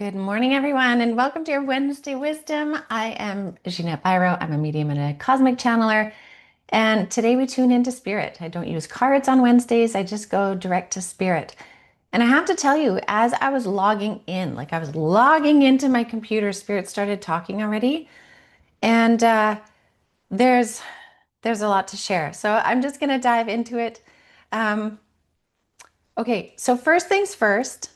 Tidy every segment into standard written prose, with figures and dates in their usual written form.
Good morning, everyone, and welcome to your Wednesday Wisdom. I am Jeanette Byro. I'm a medium and a cosmic channeler. And today we tune into spirit. I don't use cards on Wednesdays, I just go direct to spirit. And I have to tell you, as I was logging in, like I was logging into my computer, spirit started talking already. And there's there's a lot to share. So I'm just going to dive into it. Um, okay, so first things first.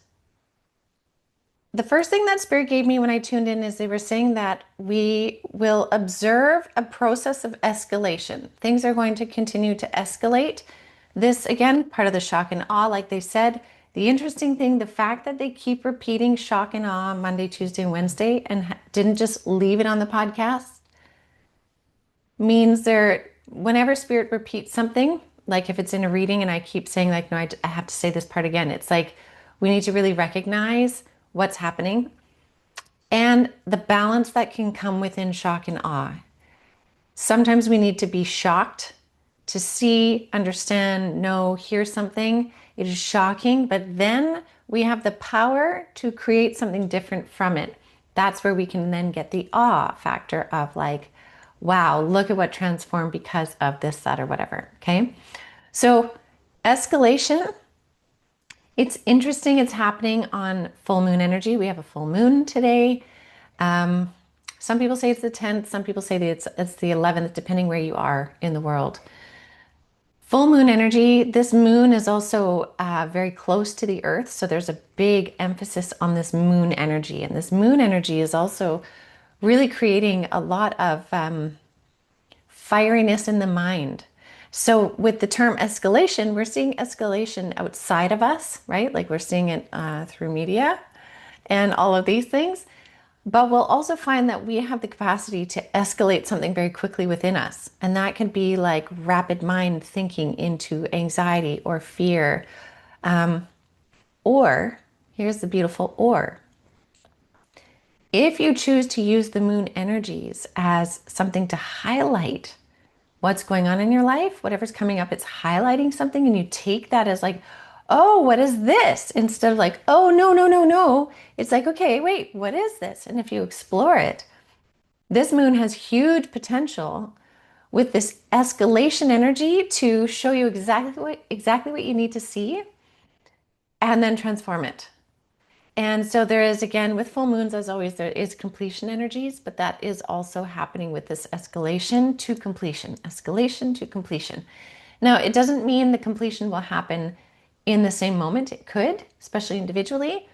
The first thing that Spirit gave me when I tuned in is they were saying that we will observe a process of escalation. Things are going to continue to escalate. This, again, part of the shock and awe, like they said. The interesting thing, the fact that they keep repeating shock and awe Monday, Tuesday, and Wednesday and didn't just leave it on the podcast means whenever Spirit repeats something, like if it's in a reading and I keep saying, like, no, I have to say this part again, it's like we need to really recognize what's happening and the balance that can come within shock and awe. Sometimes we need to be shocked to see, understand, know, hear something. It is shocking, but then we have the power to create something different from it. That's where we can then get the awe factor of like, wow, look at what transformed because of this, that, or whatever. Okay. So escalation, it's interesting. It's happening on full moon energy. We have a full moon today. Um, some people say it's the 10th. Some people say that it's the 11th, depending where you are in the world. Full moon energy. This moon is also very close to the earth. So there's a big emphasis on this moon energy. And this moon energy is also really creating a lot of fieriness in the mind. So with the term escalation, we're seeing escalation outside of us, right? Like we're seeing it through media and all of these things. But we'll also find that we have the capacity to escalate something very quickly within us. And that can be like rapid mind thinking into anxiety or fear. Or, here's the beautiful or. If you choose to use the moon energies as something to highlight what's going on in your life, whatever's coming up, it's highlighting something, and you take that as like, oh, what is this? Instead of like, oh, no, no, no, no. It's like, okay, wait, what is this? And if you explore it, this moon has huge potential with this escalation energy to show you exactly what you need to see and then transform it. And so there is, again, with full moons, as always, there is completion energies, but that is also happening with this escalation to completion, escalation to completion. Now, it doesn't mean the completion will happen in the same moment. It could, especially individually,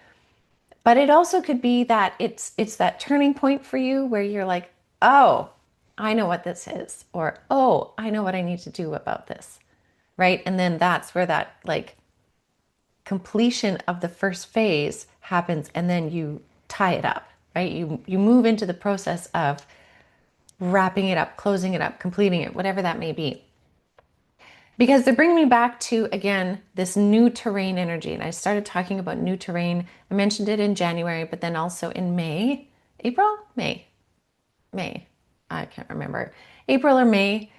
but it also could be that it's that turning point for you where you're like, oh, I know what this is, or oh, I know what I need to do about this, right? And then that's where that like completion of the first phase happens, and then you tie it up, right? You move into the process of wrapping it up, closing it up, completing it, whatever that may be. Because they're bringing me back to, again, this new terrain energy. And I started talking about new terrain. I mentioned it in January, but then also in May, April, May. I can't remember. April or May,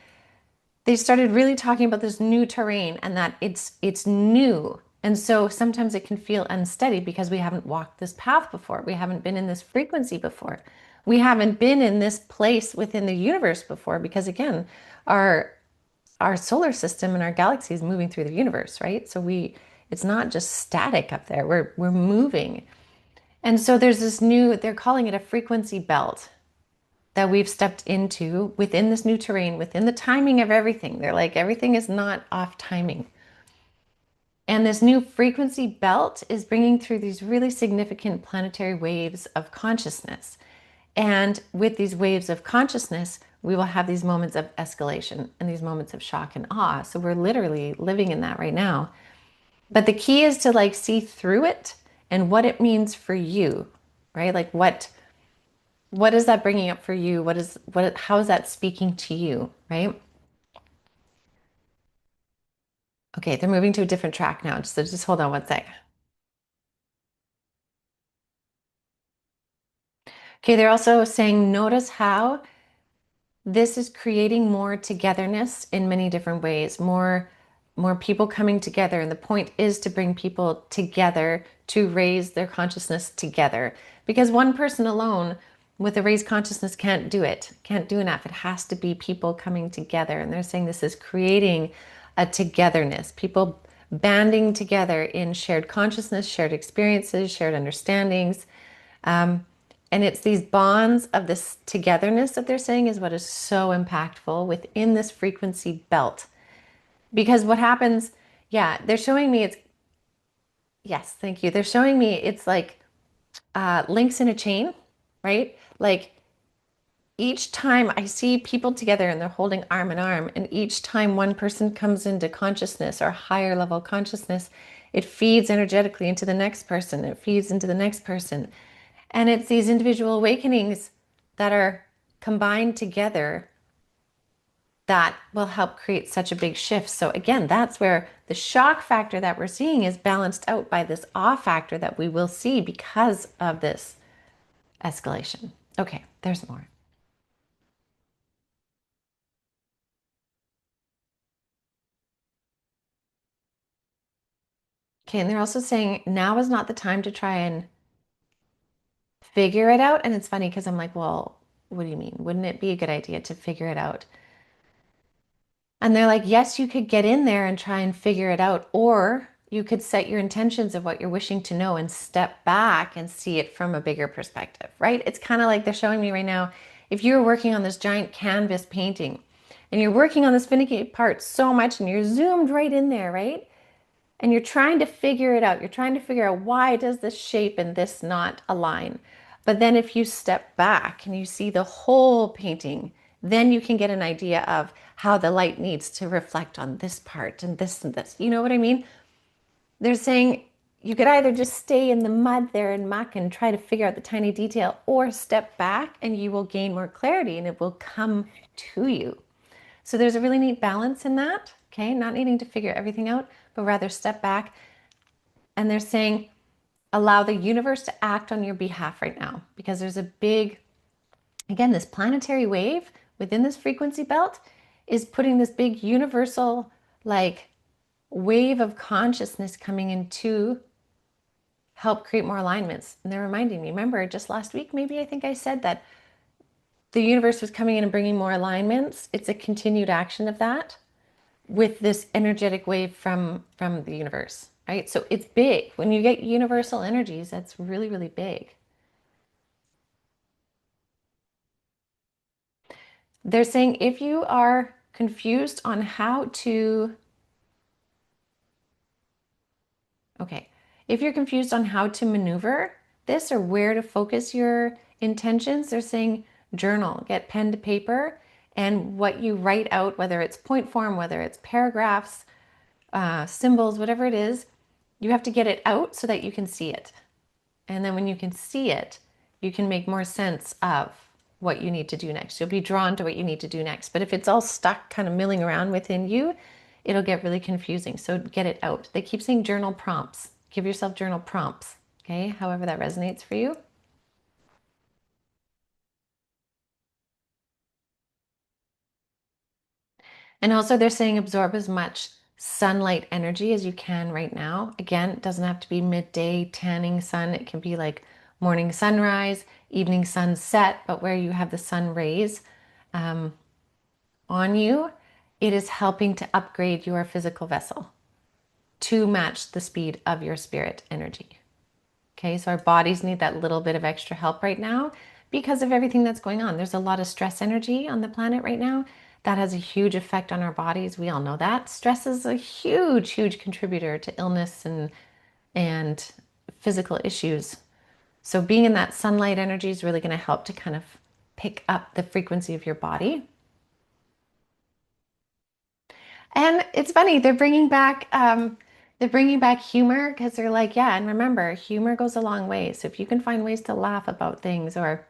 they started really talking about this new terrain and that it's new. And so sometimes it can feel unsteady because we haven't walked this path before. We haven't been in this frequency before. We haven't been in this place within the universe before because, again, our solar system and our galaxy is moving through the universe, right? So it's not just static up there. We're moving. And so there's this new, they're calling it a frequency belt that we've stepped into within this new terrain, within the timing of everything. They're like, everything is not off timing. And this new frequency belt is bringing through these really significant planetary waves of consciousness. And with these waves of consciousness, we will have these moments of escalation and these moments of shock and awe. So we're literally living in that right now. But the key is to like see through it and what it means for you, right? Like what is that bringing up for you? How is that speaking to you, right? Okay, they're moving to a different track now. Just hold on one sec. Okay, they're also saying notice how this is creating more togetherness in many different ways, more more people coming together. And the point is to bring people together to raise their consciousness together. Because one person alone with a raised consciousness can't do it, can't do enough. It has to be people coming together. And they're saying this is creating a togetherness, people banding together in shared consciousness, shared experiences, shared understandings. Um, and it's these bonds of this togetherness that they're saying is what is so impactful within this frequency belt. Because what happens, yeah, they're showing me it's, yes, thank you. They're showing me it's like links in a chain, right? Like each time I see people together and they're holding arm in arm, and each time one person comes into consciousness or higher level consciousness, it feeds energetically into the next person. It feeds into the next person. And it's these individual awakenings that are combined together that will help create such a big shift. So again, that's where the shock factor that we're seeing is balanced out by this awe factor that we will see because of this escalation. Okay, there's more. Okay, and they're also saying now is not the time to try and figure it out. And it's funny because I'm like, well, what do you mean? Wouldn't it be a good idea to figure it out? And they're like, yes, you could get in there and try and figure it out, or you could set your intentions of what you're wishing to know and step back and see it from a bigger perspective, right? It's kind of like they're showing me right now, if you're working on this giant canvas painting and you're working on this finicky part so much and you're zoomed right in there, right? And you're trying to figure it out. You're trying to figure out why does this shape and this not align. But then if you step back and you see the whole painting, then you can get an idea of how the light needs to reflect on this part and this and this. You know what I mean? They're saying you could either just stay in the mud there and muck and try to figure out the tiny detail, or step back and you will gain more clarity and it will come to you. So there's a really neat balance in that, okay? Not needing to figure everything out, but rather step back. And they're saying, allow the universe to act on your behalf right now, because there's a big, again, this planetary wave within this frequency belt is putting this big universal, like, wave of consciousness coming in to help create more alignments. And they're reminding me, remember just last week, maybe I think I said that the universe was coming in and bringing more alignments. It's a continued action of that with this energetic wave from the universe, right? So it's big. When you get universal energies, that's really, really big. They're saying if you are confused on how to, okay, if you're confused on how to maneuver this or where to focus your intentions, they're saying journal, get pen to paper, and what you write out, whether it's point form, whether it's paragraphs, symbols, whatever it is, you have to get it out so that you can see it. And then when you can see it, you can make more sense of what you need to do next. You'll be drawn to what you need to do next. But if it's all stuck kind of milling around within you, it'll get really confusing. So get it out. They keep saying journal prompts. Give yourself journal prompts, okay? However that resonates for you. And also they're saying absorb as much sunlight energy as you can right now. Again, it doesn't have to be midday tanning sun. It can be like morning sunrise, evening sunset, but where you have the sun rays um, on you, it is helping to upgrade your physical vessel to match the speed of your spirit energy. Okay, so our bodies need that little bit of extra help right now because of everything that's going on. There's a lot of stress energy on the planet right now that has a huge effect on our bodies. We all know that. Stress is a huge, huge contributor to illness and physical issues. So being in that sunlight energy is really going to help to kind of pick up the frequency of your body. And it's funny, they're bringing back humor because they're like, yeah, and remember, humor goes a long way. So if you can find ways to laugh about things or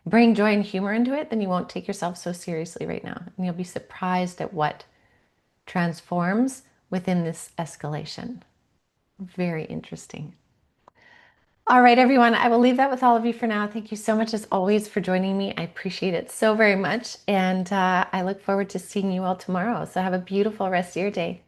bring joy and humor into it, then you won't take yourself so seriously right now. And you'll be surprised at what transforms within this escalation. Very interesting. All right, everyone, I will leave that with all of you for now. Thank you so much, as always, for joining me. I appreciate it so very much. And I look forward to seeing you all tomorrow. So have a beautiful rest of your day.